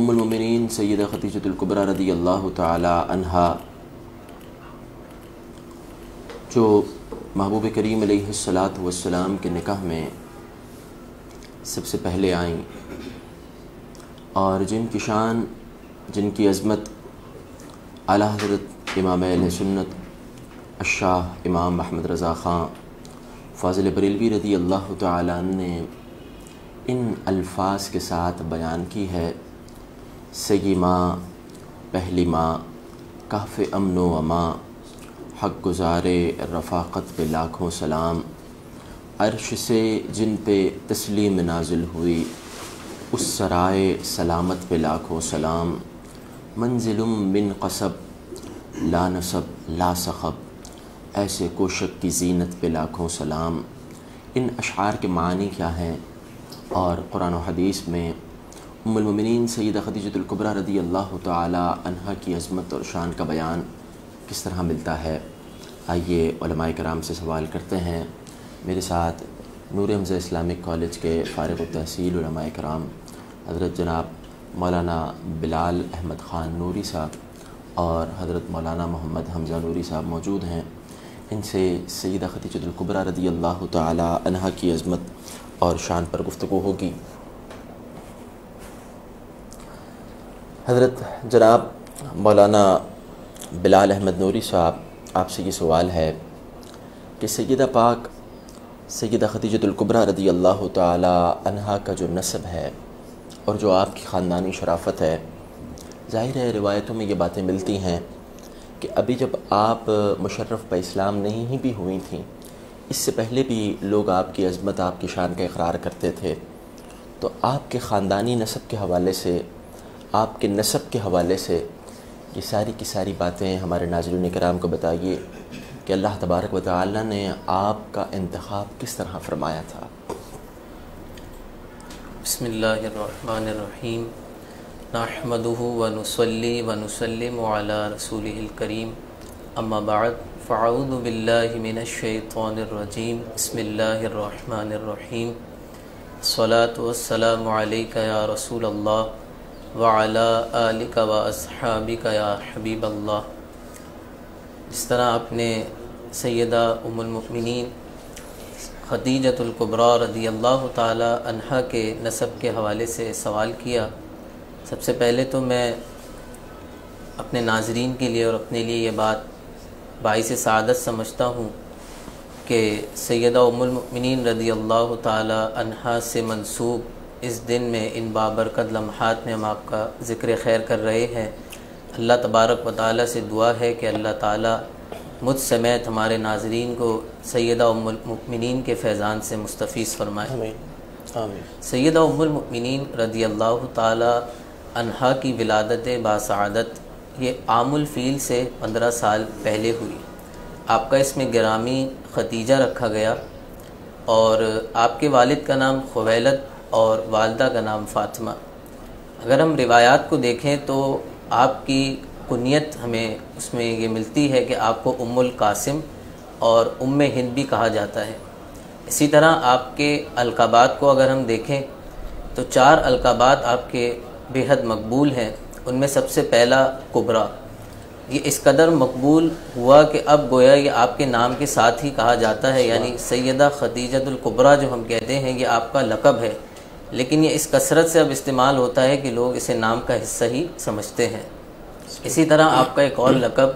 ام المؤمنین سیدہ خدیجۃ الکبریٰ رضی اللہ تعالی عنہا جو محبوب کریم علیہ الصلاۃ والسلام کے نکاح میں سب سے پہلے آئیں اور جن کی شان، جن کی عظمت اعلیٰ حضرت امام اہل سنت الشاہ امام محمد رضا خان فاضل بریلوی رضی اللہ تعالیٰ عنہ نے ان الفاظ کے ساتھ بیان کی ہے: سگی ماں، پہلی ماں، کہف امن و امان، حق گزارے رفاقت پہ لاکھوں سلام، عرش سے جن پہ تسلیم نازل ہوئی اس سرائے سلامت پہ لاکھوں سلام، منزل من قصب لا نصب لا صخب، ایسے کوشک کی زینت پہ لاکھوں سلام۔ ان اشعار کے معنی کیا ہیں اور قرآن و حدیث میں ام المؤمنین سیدہ خدیجۃ الکبریٰ رضی اللہ تعالی عنہا کی عظمت اور شان کا بیان کس طرح ملتا ہے؟ آئیے علماء کرام سے سوال کرتے ہیں۔ میرے ساتھ نور حمزہ اسلامک کالج کے فارغ التحصیل علماء کرام حضرت جناب مولانا بلال احمد خان نوری صاحب اور حضرت مولانا محمد حمزہ نوری صاحب موجود ہیں۔ ان سے سیدہ خدیجۃ الکبریٰ رضی اللہ تعالی عنہا کی عظمت اور شان پر گفتگو ہوگی۔ حضرت جناب مولانا بلال احمد نوری صاحب، آپ سے یہ سوال ہے کہ سیدہ پاک سیدہ خدیجۃ الکبریٰ رضی اللہ تعالی عنہا کا جو نسب ہے اور جو آپ کی خاندانی شرافت ہے، ظاہر ہے روایتوں میں یہ باتیں ملتی ہیں کہ ابھی جب آپ مشرف پہ اسلام نہیں بھی ہوئی تھیں، اس سے پہلے بھی لوگ آپ کی عظمت، آپ کی شان کا اقرار کرتے تھے، تو آپ کے خاندانی نسب کے حوالے سے، آپ کے نسب کے حوالے سے یہ ساری کی ساری باتیں ہمارے ناظرین کرام کو بتائیے کہ اللہ تبارک و تعالی نے آپ کا انتخاب کس طرح فرمایا تھا۔ بسم اللہ الرحمن الرحیم، نحمدہ ونصلی ونسلم علی رسولہ الکریم، اما بعد فاعوذ باللہ من الشیطان الرجیم، بسم اللہ الرحمن الرحیم، الصلاۃ والسلام علیک یا رسول اللہ وعلی آلک و اصحابک یا حبیب اللہ۔ جس طرح آپ نے سیدہ ام المؤمنین خدیجۃ الکبریٰ رضی اللہ تعالی عنہا کے نسب کے حوالے سے سوال کیا، سب سے پہلے تو میں اپنے ناظرین کے لیے اور اپنے لیے یہ بات باعث سعادت سمجھتا ہوں کہ سیدہ ام المؤمنین رضی اللہ تعالی عنہا سے منسوب اس دن میں ان بابرکت لمحات میں ہم آپ کا ذکر خیر کر رہے ہیں۔ اللہ تبارک و تعالی سے دعا ہے کہ اللہ تعالی مجھ سمیت ہمارے ناظرین کو سیدہ ام المؤمنین کے فیضان سے مستفیض فرمائے۔ آمین آمین۔ سیدہ ام المؤمنین رضی اللہ تعالی عنہا کی ولادت باسعادت یہ عام الفیل سے 15 سال پہلے ہوئی۔ آپ کا اسم گرامی ختیجہ رکھا گیا اور آپ کے والد کا نام خویلد اور والدہ کا نام فاطمہ۔ اگر ہم روایات کو دیکھیں تو آپ کی کنیت ہمیں اس میں یہ ملتی ہے کہ آپ کو ام القاسم اور ام ہند بھی کہا جاتا ہے۔ اسی طرح آپ کے القابات کو اگر ہم دیکھیں تو 4 القابات آپ کے بے حد مقبول ہیں۔ ان میں سب سے پہلا کبریٰ، یہ اس قدر مقبول ہوا کہ اب گویا یہ آپ کے نام کے ساتھ ہی کہا جاتا ہے، یعنی سیدہ خدیجۃ الکبریٰ جو ہم کہتے ہیں یہ آپ کا لقب ہے، لیکن یہ اس کثرت سے اب استعمال ہوتا ہے کہ لوگ اسے نام کا حصہ ہی سمجھتے ہیں۔ اسی طرح آپ کا ایک اور لقب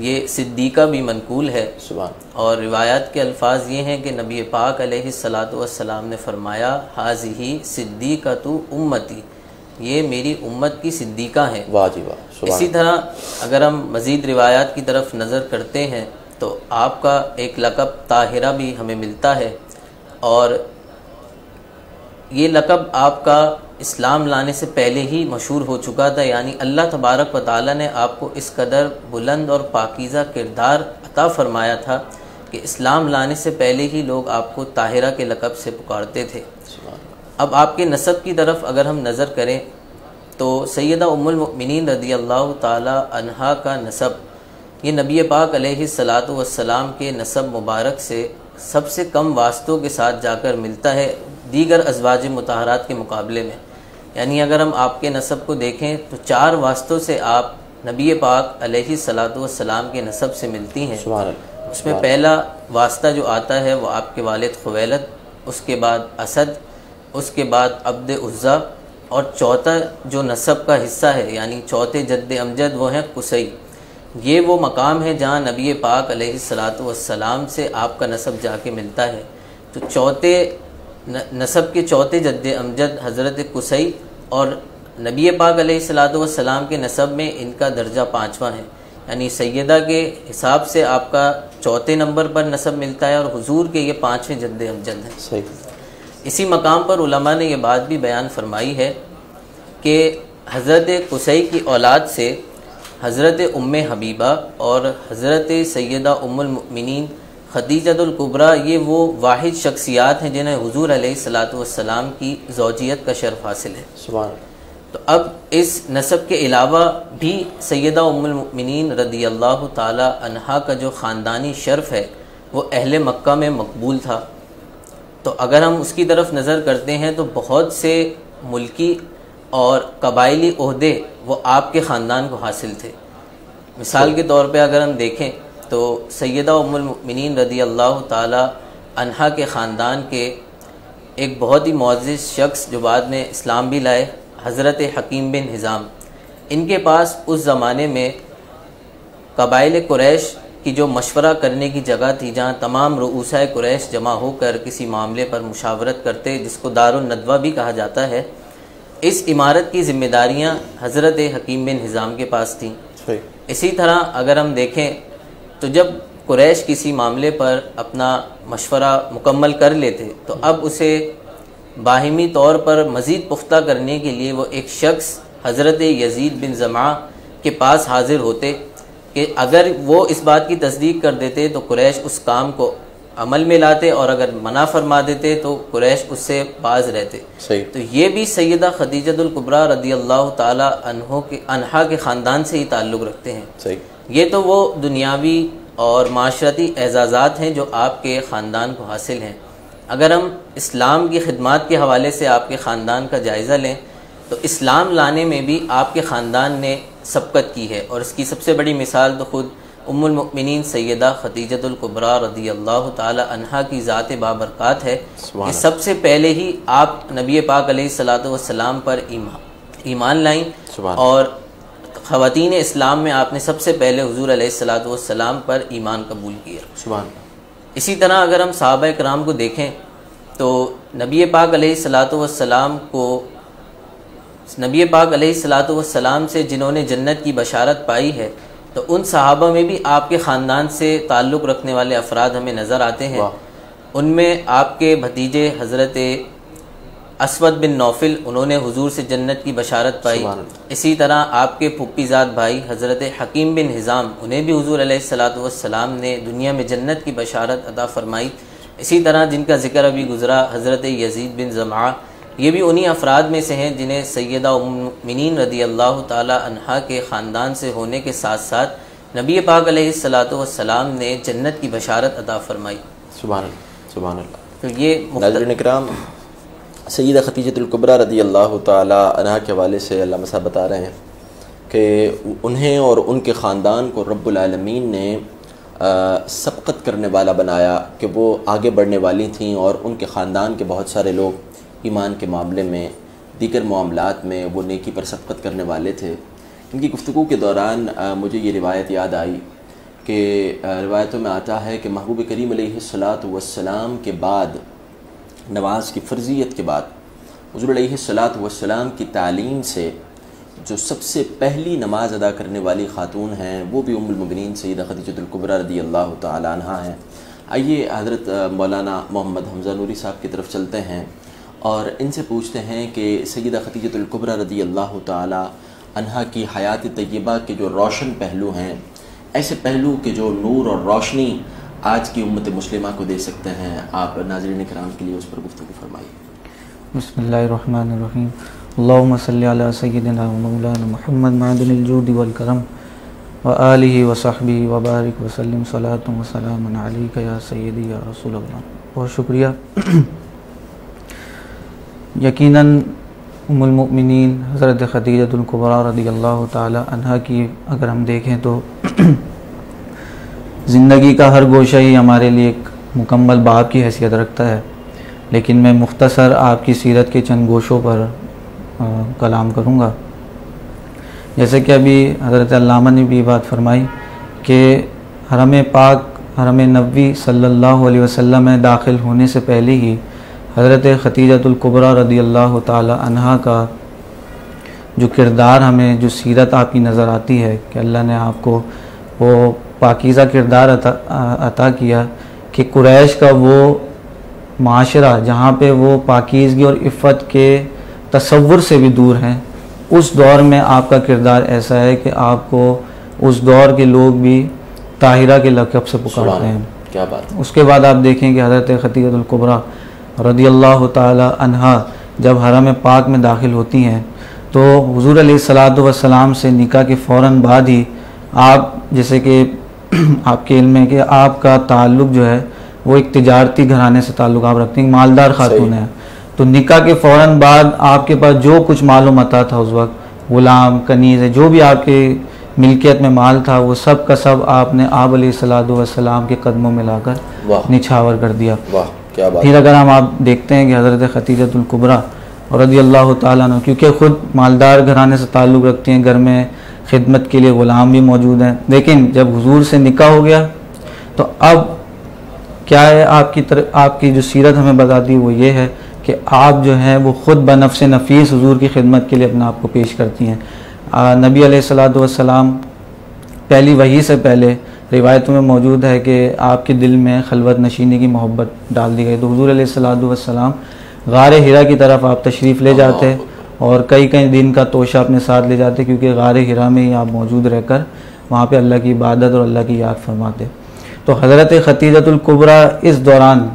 یہ صدیقہ بھی منقول ہے، اور روایات کے الفاظ یہ ہیں کہ نبی پاک علیہ الصلاۃ والسلام نے فرمایا ھذہ صدیقۃ امتی، یہ میری امت کی صدیقہ ہیں۔ واہ جی واہ۔ اسی طرح اگر ہم مزید روایات کی طرف نظر کرتے ہیں تو آپ کا ایک لقب طاہرہ بھی ہمیں ملتا ہے، اور یہ لقب آپ کا اسلام لانے سے پہلے ہی مشہور ہو چکا تھا، یعنی اللہ تبارک و تعالی نے آپ کو اس قدر بلند اور پاکیزہ کردار عطا فرمایا تھا کہ اسلام لانے سے پہلے ہی لوگ آپ کو طاہرہ کے لقب سے پکارتے تھے۔ اب آپ کے نسب کی طرف اگر ہم نظر کریں تو سیدہ ام المؤمنین رضی اللہ تعالی عنہا کا نسب یہ نبی پاک علیہ الصلاۃ والسلام کے نسب مبارک سے سب سے کم واسطوں کے ساتھ جا کر ملتا ہے دیگر ازواج مطہرات کے مقابلے میں، یعنی اگر ہم آپ کے نسب کو دیکھیں تو 4 واسطوں سے آپ نبی پاک علیہ الصلاۃ والسلام کے نسب سے ملتی ہیں۔ اس میں پہلا واسطہ جو آتا ہے وہ آپ کے والد خویلد، اس کے بعد اسد، اس کے بعد عبد عزا، اور چوتھا جو نسب کا حصہ ہے یعنی چوتھے جد امجد وہ ہیں قصی۔ یہ وہ مقام ہے جہاں نبی پاک علیہ الصلاۃ والسلام سے آپ کا نسب جا کے ملتا ہے۔ تو چوتھے نسب کے چوتھے جد امجد حضرت قصی، اور نبی پاک علیہ الصلاۃ والسلام کے نسب میں ان کا درجہ 5واں ہے، یعنی سیدہ کے حساب سے آپ کا چوتھے نمبر پر نسب ملتا ہے اور حضور کے یہ 5ویں جد امجد ہیں۔ صحیح۔ اسی مقام پر علماء نے یہ بات بھی بیان فرمائی ہے کہ حضرت قصی کی اولاد سے حضرت ام حبیبہ اور حضرت سیدہ ام المؤمنین خدیجۃ الکبریٰ یہ وہ واحد شخصیات ہیں جنہیں حضور علیہ الصلاۃ والسلام کی زوجیت کا شرف حاصل ہے۔ سبحان۔ تو اب اس نسب کے علاوہ بھی سیدہ ام المؤمنین رضی اللہ تعالی عنہا کا جو خاندانی شرف ہے وہ اہل مکہ میں مقبول تھا۔ تو اگر ہم اس کی طرف نظر کرتے ہیں تو بہت سے ملکی اور قبائلی عہدے وہ آپ کے خاندان کو حاصل تھے۔ مثال کے طور پہ اگر ہم دیکھیں تو سیدہ ام المؤمنین رضی اللہ تعالی عنہا کے خاندان کے ایک بہت ہی معزز شخص جو بعد میں اسلام بھی لائے، حضرت حکیم بن حزام، ان کے پاس اس زمانے میں قبائل قریش کی جو مشورہ کرنے کی جگہ تھی، جہاں تمام رؤوسائے قریش جمع ہو کر کسی معاملے پر مشاورت کرتے، جس کو دار الندوہ بھی کہا جاتا ہے، اس عمارت کی ذمہ داریاں حضرت حکیم بن حزام کے پاس تھیں۔ اسی طرح اگر ہم دیکھیں تو جب قریش کسی معاملے پر اپنا مشورہ مکمل کر لیتے تو اب اسے باہمی طور پر مزید پختہ کرنے کے لیے وہ ایک شخص حضرت یزید بن زمعہ کے پاس حاضر ہوتے کہ اگر وہ اس بات کی تصدیق کر دیتے تو قریش اس کام کو عمل میں لاتے، اور اگر منع فرما دیتے تو قریش اس سے باز رہتے۔ تو یہ بھی سیدہ خدیجۃ الکبریٰ رضی اللہ تعالی عنہا کے خاندان سے ہی تعلق رکھتے ہیں۔ یہ تو وہ دنیاوی اور معاشرتی اعزازات ہیں جو آپ کے خاندان کو حاصل ہیں۔ اگر ہم اسلام کی خدمات کے حوالے سے آپ کے خاندان کا جائزہ لیں تو اسلام لانے میں بھی آپ کے خاندان نے سبقت کی ہے، اور اس کی سب سے بڑی مثال تو خود ام المؤمنین سیدہ خدیجۃ الکبریٰ رضی اللہ تعالی عنہا کی ذات بابرکات ہے کہ سب سے پہلے ہی آپ نبی پاک علیہ الصلاۃ والسلام پر ایمان لائیں، اور خواتین اسلام میں آپ نے سب سے پہلے حضور علیہ الصلاۃ والسلام پر ایمان قبول کیا۔ اسی طرح اگر ہم صحابہ کرام کو دیکھیں تو نبی پاک علیہ الصلاۃ والسلام سے جنہوں نے جنت کی بشارت پائی ہے تو ان صحابہ میں بھی آپ کے خاندان سے تعلق رکھنے والے افراد ہمیں نظر آتے ہیں۔ ان میں آپ کے بھتیجے حضرت اسود بن نوفل، انہوں نے حضور سے جنت کی بشارت پائی۔ اسی طرح آپ کے پھپھی زاد بھائی حضرت حکیم بن حزام، انہیں بھی حضور علیہ الصلاۃ والسلام نے دنیا میں جنت کی بشارت عطا فرمائی۔ اسی طرح جن کا ذکر ابھی گزرا حضرت یزید بن زمعہ، یہ بھی انہی افراد میں سے ہیں جنہیں سیدہ ام المؤمنین رضی اللہ تعالی عنہا کے خاندان سے ہونے کے ساتھ ساتھ نبی پاک علیہ الصلاۃ والسلام نے جنت کی بشارت عطا فرمائی۔ سبحان اللہ، سبحان اللہ۔ تو یہ ناظرین کرام، سیدہ خدیجۃ الکبریٰ رضی اللہ تعالی عنہا کے حوالے سے علامہ صاحب بتا رہے ہیں کہ انہیں اور ان کے خاندان کو رب العالمین نے سبقت کرنے والا بنایا کہ وہ آگے بڑھنے والی تھیں، اور ان کے خاندان کے بہت سارے لوگ ایمان کے معاملے میں، دیگر معاملات میں وہ نیکی پر سبقت کرنے والے تھے۔ ان کی گفتگو کے دوران مجھے یہ روایت یاد آئی کہ روایتوں میں آتا ہے کہ محبوب کریم علیہ الصلاۃ والسلام کے بعد، نماز کی فرضیت کے بعد، حضور علیہ الصلاۃ والسلام کی تعلیم سے جو سب سے پہلی نماز ادا کرنے والی خاتون ہیں وہ بھی ام المؤمنین سیدہ خدیجۃ الکبریٰ رضی اللہ تعالی عنہا ہیں۔ آئیے حضرت مولانا محمد حمزہ نوری صاحب کی طرف چلتے ہیں اور ان سے پوچھتے ہیں کہ سیدہ خدیجۃ الکبریٰ رضی اللہ تعالی عنہا کی حیات طیبہ کے جو روشن پہلو ہیں، ایسے پہلو کے جو نور اور روشنی آج کی امت مسلمہ کو دے سکتے ہیں، آپ ناظرین کرام کے لیے اس پر گفتگو فرمائیے۔ بسم اللہ الرحمن الرحیم۔ اللہم صلی علی سیدنا و مولانا محمد معدن الجود والکرم وآلہ وصحبہ وبارک وسلم صلاۃ و سلام علیک یا سیدی یا رسول اللہ۔ بہت شکریہ۔ یقیناً ام المؤمنین حضرت خدیجۃ الکبریٰ رضی اللہ تعالی عنہا کی اگر ہم دیکھیں تو زندگی کا ہر گوشہ ہی ہمارے لیے ایک مکمل باب کی حیثیت رکھتا ہے، لیکن میں مختصر آپ کی سیرت کے چند گوشوں پر کلام کروں گا۔ جیسے کہ ابھی حضرت علامہ نے بھی بات فرمائی کہ حرم پاک، حرم نبوی صلی اللہ علیہ وسلم میں داخل ہونے سے پہلے ہی حضرت خدیجۃ الکبریٰ رضی اللہ تعالی عنہا کا جو کردار، ہمیں جو سیرت آپ کی نظر آتی ہے کہ اللہ نے آپ کو وہ پاکیزہ کردار عطا کیا کہ قریش کا وہ معاشرہ جہاں پہ وہ پاکیزگی اور عفت کے تصور سے بھی دور ہیں، اس دور میں آپ کا کردار ایسا ہے کہ آپ کو اس دور کے لوگ بھی طاہرہ کے لقب سے پکارتے ہیں۔ کیا بات۔ اس کے بعد آپ دیکھیں کہ حضرت خدیجۃ الکبریٰ رضی اللہ تعالی عنہا جب حرم پاک میں داخل ہوتی ہیں تو حضور علیہ الصلاۃ والسلام سے نکاح کے فوراً بعد ہی آپ، جیسے کہ آپ کے علم ہے کہ آپ کا تعلق جو ہے وہ ایک تجارتی گھرانے سے تعلق آپ رکھتے ہیں، مالدار خاتون ہیں، تو نکاح کے فوراً بعد آپ کے پاس جو کچھ مال و متاع تھا اس وقت، غلام، کنیز، جو بھی آپ کے ملکیت میں مال تھا، وہ سب کا سب آپ نے آپ علیہ الصلاۃ والسلام کے قدموں میں لا کر نچھاور کر دیا۔ پھر اگر آپ دیکھتے ہیں کہ حضرت خدیجۃ الکبریٰ رضی اللہ تعالیٰ عنہ کیونکہ خود مالدار گھرانے سے تعلق رکھتی ہیں، گھر میں خدمت کے لیے غلام بھی موجود ہیں، لیکن جب حضور سے نکاح ہو گیا تو اب کیا ہے، آپ کی جو سیرت ہمیں بتاتی ہے وہ یہ ہے کہ آپ جو ہیں وہ خود بنفس نفیس حضور کی خدمت کے لیے اپنے آپ کو پیش کرتی ہیں۔ نبی علیہ الصلاۃ والسلام پہلی وحی سے پہلے روایتوں میں موجود ہے کہ آپ کے دل میں خلوت نشینی کی محبت ڈال دی گئی، تو حضور علیہ الصلاۃ والسلام غار حرا کی طرف آپ تشریف لے جاتے اور کئی دن کا توشہ اپنے ساتھ لے جاتے، کیونکہ غار حرا میں ہی آپ موجود رہ کر وہاں پہ اللہ کی عبادت اور اللہ کی یاد فرماتے۔ تو حضرت خدیجۃ الکبریٰ اس دوران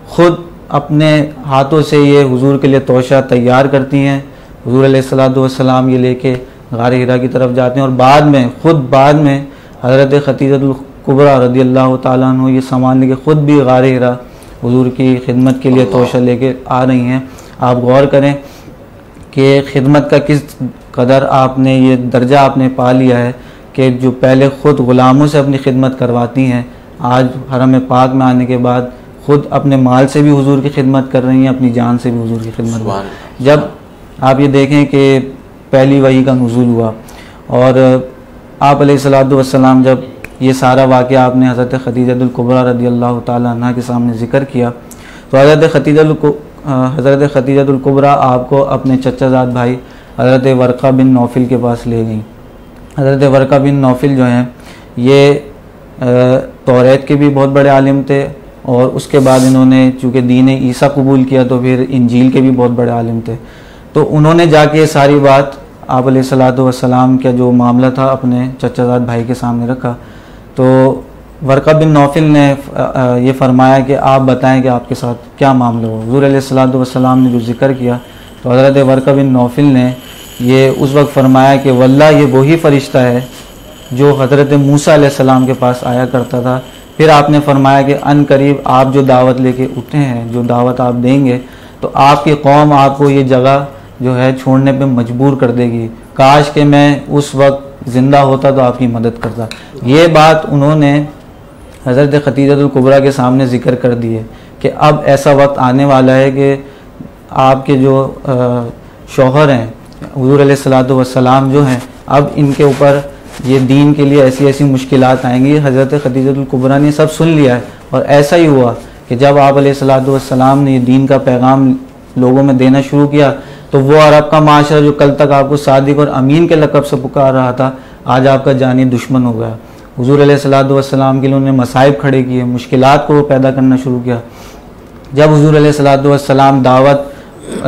خود اپنے ہاتھوں سے یہ حضور کے لیے توشہ تیار کرتی ہیں، حضور علیہ الصلاۃ والسلام یہ لے کے غار حرا کی طرف جاتے ہیں، اور بعد میں حضرت خدیجۃ الکبریٰ رضی اللہ تعالیٰ عنہ یہ سامان لے کے خود بھی غار حرا حضور کی خدمت کے لیے توشہ لے کے آ رہی ہیں۔ آپ غور کریں کہ خدمت کا کس قدر آپ نے یہ درجہ آپ نے پا لیا ہے کہ جو پہلے خود غلاموں سے اپنی خدمت کرواتی ہیں، آج حرم پاک میں آنے کے بعد خود اپنے مال سے بھی حضور کی خدمت کر رہی ہیں، اپنی جان سے بھی حضور کی خدمت کر رہی ہیں۔ جب آپ یہ دیکھیں کہ پہلی وحی کا نزول ہوا اور آپ علیہ الصلاۃ والسلام جب یہ سارا واقعہ آپ نے حضرت خدیجۃ الکبریٰ رضی اللہ تعالیٰ عنہ کے سامنے ذکر کیا تو حضرت خدیجۃ الکبریٰ آپ کو اپنے چچا زاد بھائی حضرت ورقہ بن نوفل کے پاس لے گئیں۔ حضرت ورقہ بن نوفل جو ہیں یہ توریت کے بھی بہت بڑے عالم تھے، اور اس کے بعد انہوں نے چونکہ دین عیسیٰ قبول کیا تو پھر انجیل کے بھی بہت بڑے عالم تھے، تو انہوں نے جا کے یہ ساری بات آپ علیہ الصلاۃ والسلام کا جو معاملہ تھا اپنے چچا زاد بھائی کے سامنے رکھا۔ تو ورقہ بن نوفل نے یہ فرمایا کہ آپ بتائیں کہ آپ کے ساتھ کیا معاملہ ہو۔ حضور علیہ الصلاۃ والسلام نے جو ذکر کیا تو حضرت ورقہ بن نوفل نے یہ اس وقت فرمایا کہ واللہ یہ وہی فرشتہ ہے جو حضرت موسیٰ علیہ السلام کے پاس آیا کرتا تھا۔ پھر آپ نے فرمایا کہ ان قریب آپ جو دعوت لے کے اٹھے ہیں، جو دعوت آپ دیں گے تو آپ کی قوم آپ کو یہ جگہ جو ہے چھوڑنے پہ مجبور کر دے گی، کاش کہ میں اس وقت زندہ ہوتا تو آپ کی مدد کرتا۔ یہ بات انہوں نے حضرت خدیجۃ الکبریٰ کے سامنے ذکر کر دی ہے کہ اب ایسا وقت آنے والا ہے کہ آپ کے جو شوہر ہیں حضور علیہ الصلاۃ والسلام جو ہیں، اب ان کے اوپر یہ دین کے لیے ایسی مشکلات آئیں گی۔ حضرت خدیجۃ الکبریٰ نے سب سن لیا ہے، اور ایسا ہی ہوا کہ جب آپ علیہ الصلاۃ والسلام نے یہ دین کا پیغام لوگوں میں دینا شروع کیا تو وہ عرب کا معاشرہ جو کل تک آپ کو صادق اور امین کے لقب سے پکار رہا تھا، آج آپ کا جانی دشمن ہو گیا۔ حضور علیہ الصلاۃ والسلام کے لیے انہوں نے مصائب کھڑے کیے، مشکلات کو وہ پیدا کرنا شروع کیا۔ جب حضور علیہ الصلاۃ والسلام دعوت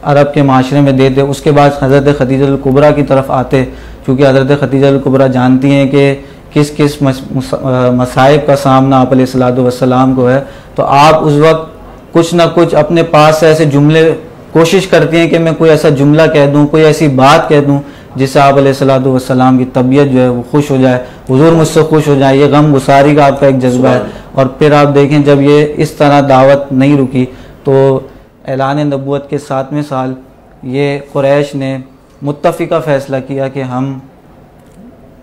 عرب کے معاشرے میں دیتے، اس کے بعد حضرت خدیجۃ الکبریٰ کی طرف آتے، چونکہ حضرت خدیجۃ الکبریٰ جانتی ہیں کہ کس مصائب کا سامنا آپ علیہ الصلاۃ والسلام کو ہے، تو آپ اس وقت کچھ نہ کچھ اپنے پاس سے ایسے جملے کوشش کرتی ہیں کہ میں کوئی ایسا جملہ کہہ دوں، کوئی ایسی بات کہہ دوں جس سے آپ علیہ الصلاۃ والسلام کی طبیعت جو ہے وہ خوش ہو جائے، حضور مجھ سے خوش ہو جائے۔ یہ غم گساری کا آپ کا ایک جذبہ ہے۔ اور پھر آپ دیکھیں جب یہ اس طرح دعوت نہیں رکی تو اعلان نبوت کے 7ویں سال یہ قریش نے متفقہ فیصلہ کیا کہ ہم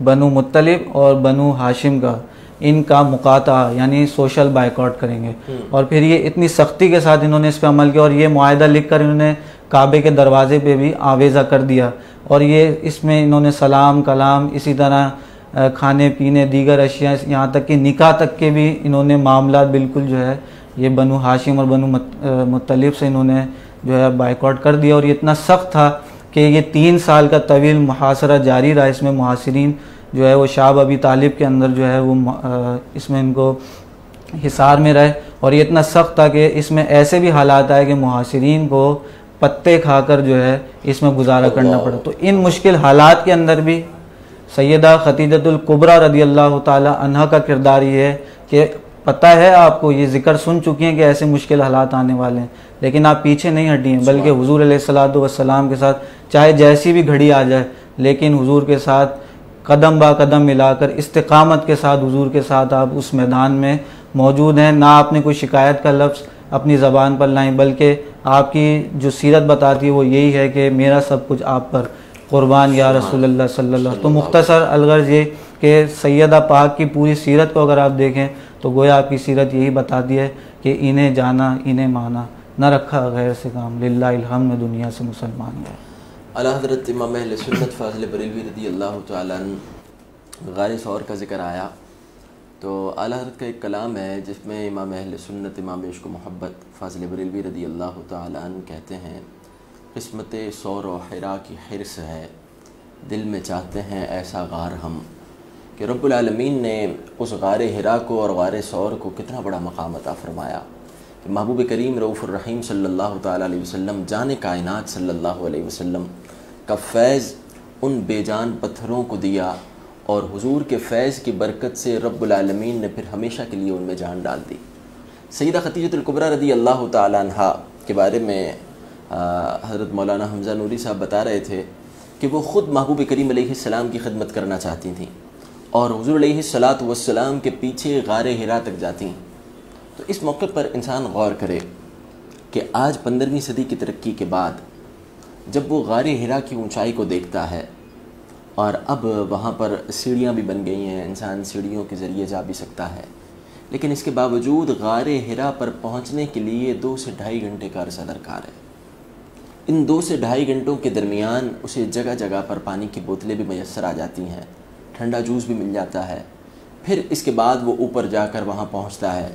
بنو مطلب اور بنو ہاشم کا ان کا مقاطعہ یعنی سوشل بائیکاٹ کریں گے، اور پھر یہ اتنی سختی کے ساتھ انہوں نے اس پہ عمل کیا، اور یہ معاہدہ لکھ کر انہوں نے کعبے کے دروازے پہ بھی آویزہ کر دیا، اور یہ اس میں انہوں نے سلام کلام، اسی طرح کھانے پینے دیگر اشیاء، یہاں تک کہ نکاح تک کے بھی انہوں نے معاملات بالکل جو ہے یہ بنو ہاشم اور بنو مطلب سے انہوں نے جو ہے بائیکاٹ کر دیا، اور یہ اتنا سخت تھا کہ یہ 3 سال کا طویل محاصرہ جاری رہا۔ اس میں محاصرین جو ہے وہ شعب ابی طالب کے اندر جو ہے وہ اس میں ان کو حصار میں رہے، اور یہ اتنا سخت تھا کہ اس میں ایسے بھی حالات آئے کہ محاصرین کو پتے کھا کر جو ہے اس میں گزارا کرنا پڑا۔ تو ان مشکل حالات کے اندر بھی سیدہ خدیجۃ الکبریٰ رضی اللہ تعالی عنہا کا کردار یہ ہے کہ پتہ ہے آپ کو، یہ ذکر سن چکی ہیں کہ ایسے مشکل حالات آنے والے ہیں، لیکن آپ پیچھے نہیں ہٹی ہیں، بلکہ حضور علیہ الصلوۃ والسلام کے ساتھ چاہے جیسی بھی گھڑی آ جائے لیکن حضور کے ساتھ قدم با قدم ملا کر استقامت کے ساتھ حضور کے ساتھ آپ اس میدان میں موجود ہیں۔ نہ آپ نے کوئی شکایت کا لفظ اپنی زبان پر لائیں، بلکہ آپ کی جو سیرت بتاتی ہے وہ یہی ہے کہ میرا سب کچھ آپ پر قربان یا رسول اللہ صلی اللہ علیہ وسلم۔ تو مختصر الغرض یہ کہ سیدہ پاک کی پوری سیرت کو اگر آپ دیکھیں تو گویا آپ کی سیرت یہی بتاتی ہے کہ انہیں جانا انہیں مانا، نہ رکھا غیر سے کام، للہ الحمد دنیا سے مسلمان گئے۔ اعلیٰ حضرت امام اہل سنت فاضل بریلوی رضی اللہ تعالیٰ عنہ غار ثور کا ذکر آیا، تو اعلیٰ حضرت کا ایک کلام ہے جس میں امام اہل سنت امام عشق و محبت فاضل بریلوی رضی اللہ تعالیٰ عنہ کہتے ہیں، قسمت ثور و حرا کی حرص ہے، دل میں چاہتے ہیں ایسا غار ہم، کہ رب العالمین نے اس غار حرا کو اور غار ثور کو کتنا بڑا مقام عطا فرمایا کہ محبوب کریم رؤوف الرحیم صلی اللہ تعالیٰ علیہ وسلم جان کائنات صلی اللہ علیہ وسلم کا فیض ان بے جان پتھروں کو دیا، اور حضور کے فیض کی برکت سے رب العالمین نے پھر ہمیشہ کے لیے ان میں جان ڈال دی۔ سیدہ خدیجۃ الکبریٰ رضی اللہ تعالیٰ عنہا کے بارے میں حضرت مولانا حمزہ نوری صاحب بتا رہے تھے کہ وہ خود محبوب کریم علیہ السلام کی خدمت کرنا چاہتی تھیں، اور حضور علیہ الصلوۃ والسلام کے پیچھے غار حرا تک جاتی ہیں۔ تو اس موقع پر انسان غور کرے کہ آج 15ویں صدی کی ترقی کے بعد جب وہ غار حرا کی اونچائی کو دیکھتا ہے، اور اب وہاں پر سیڑھیاں بھی بن گئی ہیں، انسان سیڑھیوں کے ذریعے جا بھی سکتا ہے، لیکن اس کے باوجود غار حرا پر پہنچنے کے لیے 2 سے 2.5 گھنٹے کا عرصہ درکار ہے۔ ان 2 سے 2.5 گھنٹوں کے درمیان اسے جگہ جگہ پر پانی کی بوتلیں بھی میسر آ جاتی ہیں، ٹھنڈا جوس بھی مل جاتا ہے، پھر اس کے بعد وہ اوپر جا کر وہاں پہنچتا ہے،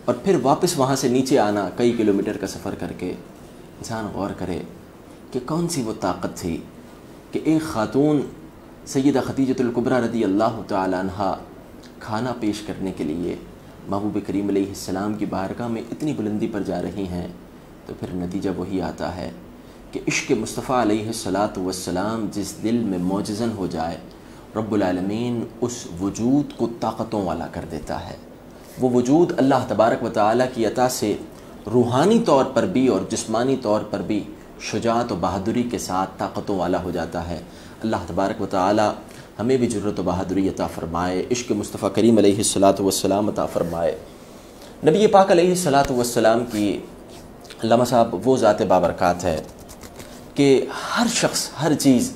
اور پھر واپس وہاں سے نیچے آنا کئی کلومیٹر کا سفر کر کے۔ انسان غور کرے کہ کون سی وہ طاقت تھی کہ ایک خاتون سیدہ خدیجۃ الکبریٰ رضی اللہ تعالی عنہا کھانا پیش کرنے کے لیے محبوب کریم علیہ السلام کی بارگاہ میں اتنی بلندی پر جا رہی ہیں، تو پھر نتیجہ وہی آتا ہے کہ عشق مصطفیٰ علیہ الصلوۃ والسلام جس دل میں معجزن ہو جائے، رب العالمین اس وجود کو طاقتوں والا کر دیتا ہے۔ وہ وجود اللہ تبارک و تعالیٰ کی عطا سے روحانی طور پر بھی اور جسمانی طور پر بھی شجاعت و بہادری کے ساتھ طاقتوں والا ہو جاتا ہے۔ اللہ تبارک و تعالیٰ ہمیں بھی جرأت و بہادری عطا فرمائے، عشق مصطفیٰ کریم علیہ الصلوۃ والسلام عطا فرمائے۔ نبی پاک علیہ الصلوۃ والسلام کی علامہ صاحب وہ ذات بابرکات ہے کہ ہر شخص ہر چیز،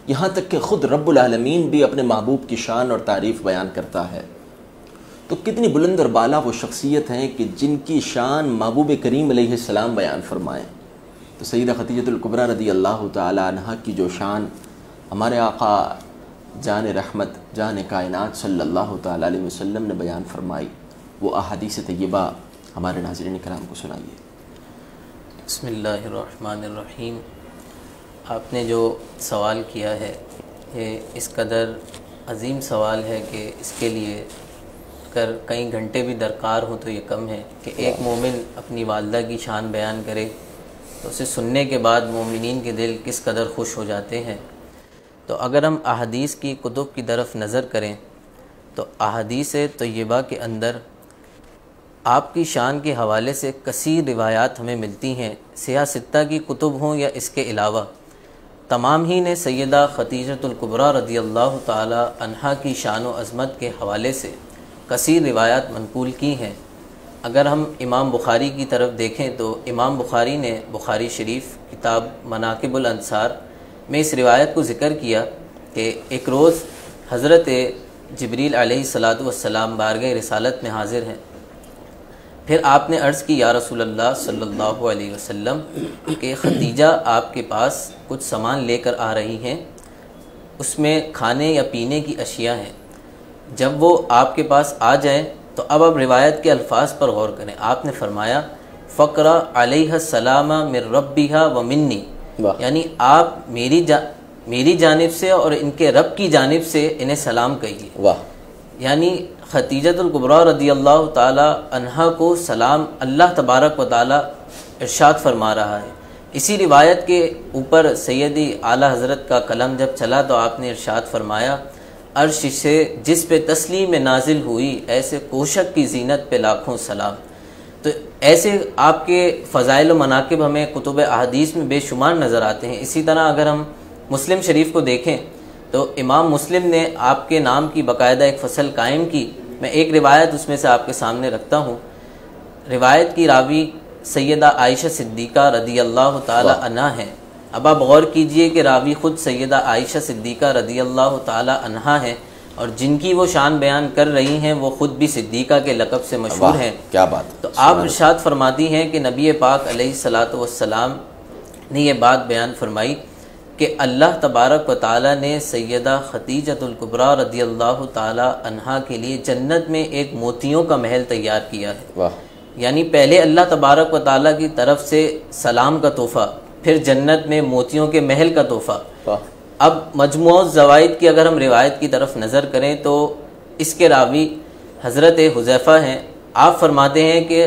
یہاں تک کہ خود رب العالمین بھی اپنے محبوب کی شان اور تعریف بیان کرتا ہے، تو کتنی بلند اور بالا وہ شخصیت ہیں کہ جن کی شان محبوب کریم علیہ السلام بیان فرمائیں۔ تو سیدہ خدیجۃ الکبریٰ رضی اللہ تعالی عنہا کی جو شان ہمارے آقا جان رحمت جان کائنات صلی اللہ تعالی علیہ وسلم نے بیان فرمائی، وہ احادیث طیبہ ہمارے ناظرین کرام کو سنائیے۔ بسم اللہ الرحمن الرحیم۔ آپ نے جو سوال کیا ہے یہ اس قدر عظیم سوال ہے کہ اس کے لیے اگر کئی گھنٹے بھی درکار ہوں تو یہ کم ہے کہ ایک مومن اپنی والدہ کی شان بیان کرے تو اسے سننے کے بعد مومنین کے دل کس قدر خوش ہو جاتے ہیں۔ تو اگر ہم احادیث کی کتب کی طرف نظر کریں تو احادیث طیبہ کے اندر آپ کی شان کے حوالے سے کثیر روایات ہمیں ملتی ہیں، سیاہ ستہ کی کتب ہوں یا اس کے علاوہ، تمام ہی نے سیدہ خدیجۃ الکبریٰ رضی اللہ تعالی عنہا کی شان و عظمت کے حوالے سے کثیر روایات منقول کی ہیں۔ اگر ہم امام بخاری کی طرف دیکھیں تو امام بخاری نے بخاری شریف کتاب مناقب الانصار میں اس روایت کو ذکر کیا کہ ایک روز حضرت جبریل علیہ الصلاۃ والسلام بارگاہ رسالت میں حاضر ہیں. پھر آپ نے عرض کی یا رسول اللہ صلی اللہ علیہ وسلم کہ خدیجہ آپ کے پاس کچھ سامان لے کر آ رہی ہیں، اس میں کھانے یا پینے کی اشیاء ہیں، جب وہ آپ کے پاس آ جائیں تو اب روایت کے الفاظ پر غور کریں. آپ نے فرمایا فقرا علیہ السلام من ربها و منی، یعنی آپ میری جانب سے اور ان کے رب کی جانب سے انہیں سلام کہیے. واہ. یعنی خدیجۃ الکبریٰ رضی اللہ تعالی عنہا کو سلام اللہ تبارک و تعالی ارشاد فرما رہا ہے. اسی روایت کے اوپر سیدی اعلیٰ حضرت کا قلم جب چلا تو آپ نے ارشاد فرمایا عرش سے جس پہ تسلیم نازل ہوئی ایسے کوشک کی زینت پہ لاکھوں سلام. تو ایسے آپ کے فضائل و مناقب ہمیں کتب احادیث میں بے شمار نظر آتے ہیں. اسی طرح اگر ہم مسلم شریف کو دیکھیں تو امام مسلم نے آپ کے نام کی باقاعدہ ایک فصل قائم کی. میں ایک روایت اس میں سے آپ کے سامنے رکھتا ہوں. روایت کی راوی سیدہ عائشہ صدیقہ رضی اللہ تعالی عنہا ہیں. اب آپ غور کیجئے کہ راوی خود سیدہ عائشہ صدیقہ رضی اللہ تعالی عنہا ہیں اور جن کی وہ شان بیان کر رہی ہیں وہ خود بھی صدیقہ کے لقب سے مشہور ہیں. کیا بات. تو آپ ارشاد فرماتی ہیں کہ نبی پاک علیہ الصلاۃ والسلام نے یہ بات بیان فرمائی کہ اللہ تبارک و تعالی نے سیدہ خدیجۃ الکبریٰ رضی اللہ تعالی عنہا کے لیے جنت میں ایک موتیوں کا محل تیار کیا ہے. واہ. یعنی پہلے اللہ تبارک و تعالی کی طرف سے سلام کا تحفہ، پھر جنت میں موتیوں کے محل کا تحفہ. اب مجموع زوائد کی اگر ہم روایت کی طرف نظر کریں تو اس کے راوی حضرت حذیفہ ہیں. آپ فرماتے ہیں کہ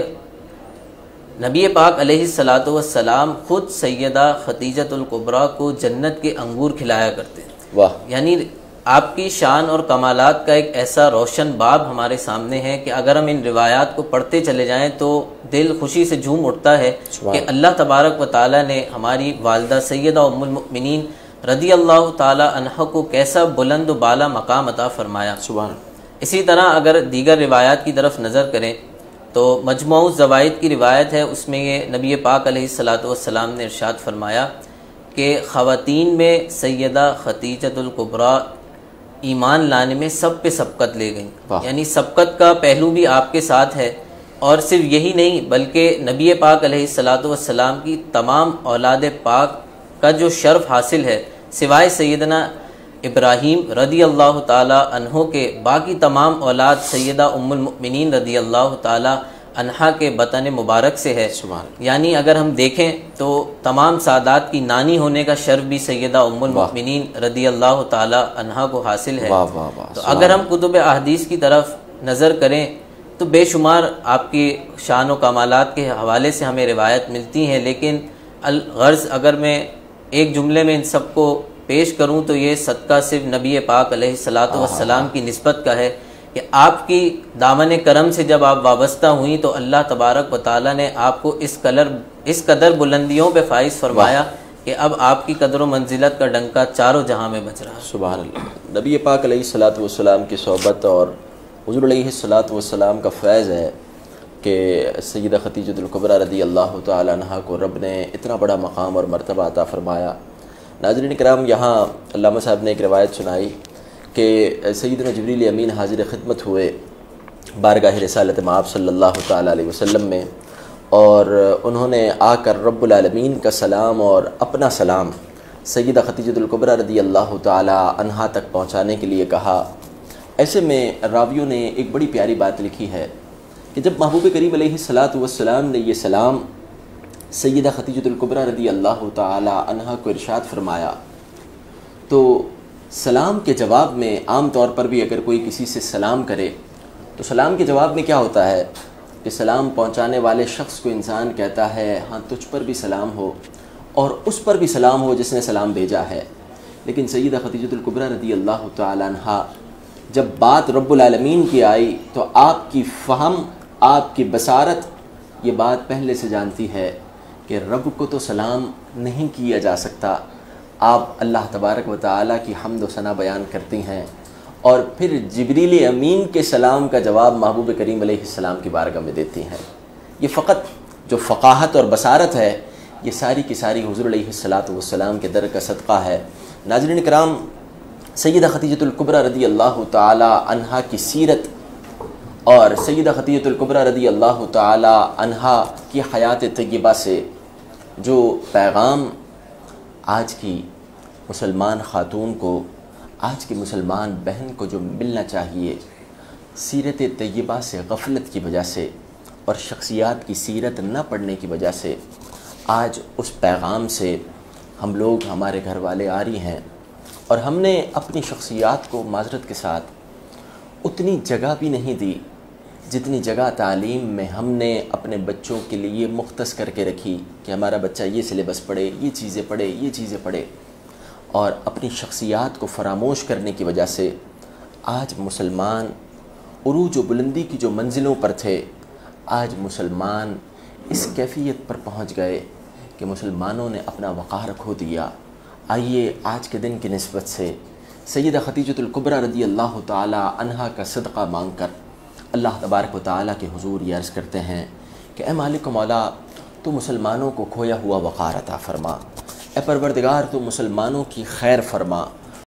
نبی پاک علیہ الصلاۃ والسلام خود سیدہ خدیجۃ الکبریٰ کو جنت کے انگور کھلایا کرتے ہیں. واہ. یعنی آپ کی شان اور کمالات کا ایک ایسا روشن باب ہمارے سامنے ہے کہ اگر ہم ان روایات کو پڑھتے چلے جائیں تو دل خوشی سے جھوم اٹھتا ہے کہ اللہ تبارک و تعالی نے ہماری والدہ سیدہ ام المؤمنین رضی اللہ تعالی عنہ کو کیسا بلند و بالا مقام عطا فرمایا. سبحان. اسی طرح اگر دیگر روایات کی طرف نظر کریں تو مجموع الزوائد کی روایت ہے، اس میں یہ نبی پاک علیہ الصلاۃ والسلام نے ارشاد فرمایا کہ خواتین میں سیدہ خدیجۃ الکبریٰ ایمان لانے میں سب پہ سبقت لے گئیں. یعنی سبقت کا پہلو بھی آپ کے ساتھ ہے، اور صرف یہی نہیں بلکہ نبی پاک علیہ الصلاۃ والسلام کی تمام اولاد پاک کا جو شرف حاصل ہے سوائے سیدنا ابراہیم رضی اللہ تعالی عنہ کے باقی تمام اولاد سیدہ ام المؤمنین رضی اللہ تعالی عنہا کے بطن مبارک سے ہے. یعنی اگر ہم دیکھیں تو تمام سادات کی نانی ہونے کا شرف بھی سیدہ ام المؤمنین رضی اللہ تعالی عنہا کو حاصل ہے. تو اگر ہم کتب احادیث کی طرف نظر کریں تو بے شمار آپ کی شان و کمالات کے حوالے سے ہمیں روایت ملتی ہیں، لیکن الغرض اگر میں ایک جملے میں ان سب کو پیش کروں تو یہ صدقہ صرف نبی پاک علیہ الصلاۃ والسلام کی نسبت کا ہے کہ آپ کی دامن کرم سے جب آپ وابستہ ہوئیں تو اللہ تبارک و تعالیٰ نے آپ کو اس قدر بلندیوں پہ فائز فرمایا کہ اب آپ کی قدر و منزلت کا ڈنکا چاروں جہاں میں بج رہا ہے. سبحان اللہ. نبی پاک علیہ الصلاۃ والسلام کی صحبت اور حضور علیہ الصلاۃ والسلام کا فیض ہے کہ سیدہ خدیجۃ الکبریٰ رضی اللہ تعالی عنہا کو رب نے اتنا بڑا مقام اور مرتبہ عطا فرمایا. ناظرین کرام، یہاں علامہ صاحب نے ایک روایت سنائی کہ سیدنا جبریل امین حاضر خدمت ہوئے بارگاہ رسالت مآب صلی اللہ تعالی علیہ وسلم میں، اور انہوں نے آ کر رب العالمین کا سلام اور اپنا سلام سیدہ خدیجۃ الکبریٰ رضی اللہ تعالی عنہا تک پہنچانے کے لیے کہا. ایسے میں راویوں نے ایک بڑی پیاری بات لکھی ہے کہ جب محبوب کریم علیہ الصلاۃ والسلام نے یہ سلام سیدہ خدیجۃ الکبریٰ رضی اللہ تعالی عنہا کو ارشاد فرمایا تو سلام کے جواب میں عام طور پر بھی اگر کوئی کسی سے سلام کرے تو سلام کے جواب میں کیا ہوتا ہے کہ سلام پہنچانے والے شخص کو انسان کہتا ہے ہاں تجھ پر بھی سلام ہو اور اس پر بھی سلام ہو جس نے سلام بھیجا ہے. لیکن سیدہ خدیجۃ الکبریٰ رضی اللہ تعالی عنہا جب بات رب العالمین کی آئی تو آپ کی فہم، آپ کی بصارت یہ بات پہلے سے جانتی ہے کہ رب کو تو سلام نہیں کیا جا سکتا. آپ اللہ تبارک و تعالیٰ کی حمد و ثنا بیان کرتی ہیں اور پھر جبریل امین کے سلام کا جواب محبوب کریم علیہ السلام کی بارگاہ میں دیتی ہیں۔ یہ فقط جو فقاہت اور بصارت ہے یہ ساری کی ساری حضور علیہ السلام کے در کا صدقہ ہے۔ ناظرین کرام، سیدہ خدیجۃ الکبریٰ رضی اللہ تعالی عنہا کی سیرت اور سیدہ خدیجۃ الکبریٰ رضی اللہ تعالی عنہا کی حیات طیبہ سے جو پیغام آج کی مسلمان خاتون کو، آج کی مسلمان بہن کو جو ملنا چاہیے، سیرت طیبہ سے غفلت کی وجہ سے اور شخصیات کی سیرت نہ پڑھنے کی وجہ سے آج اس پیغام سے ہم لوگ، ہمارے گھر والے عاری ہیں، اور ہم نے اپنی شخصیات کو معذرت کے ساتھ اتنی جگہ بھی نہیں دی جتنی جگہ تعلیم میں ہم نے اپنے بچوں کے لیے مختص کر کے رکھی کہ ہمارا بچہ یہ سلیبس پڑھے، یہ چیزیں پڑھے، یہ چیزیں پڑھے، اور اپنی شخصیات کو فراموش کرنے کی وجہ سے آج مسلمان عروج و بلندی کی جو منزلوں پر تھے، آج مسلمان اس کیفیت پر پہنچ گئے کہ مسلمانوں نے اپنا وقار کھو دیا۔ آئیے آج کے دن کی نسبت سے سیدہ خدیجۃ الکبریٰ رضی اللہ تعالی عنہا کا صدقہ مانگ کر اللہ تبارک و تعالیٰ کے حضور یہ عرض کرتے ہیں کہ اے مالک و مولا، تو مسلمانوں کو کھویا ہوا وقار عطا فرما، اے پروردگار تو مسلمانوں کی خیر فرما،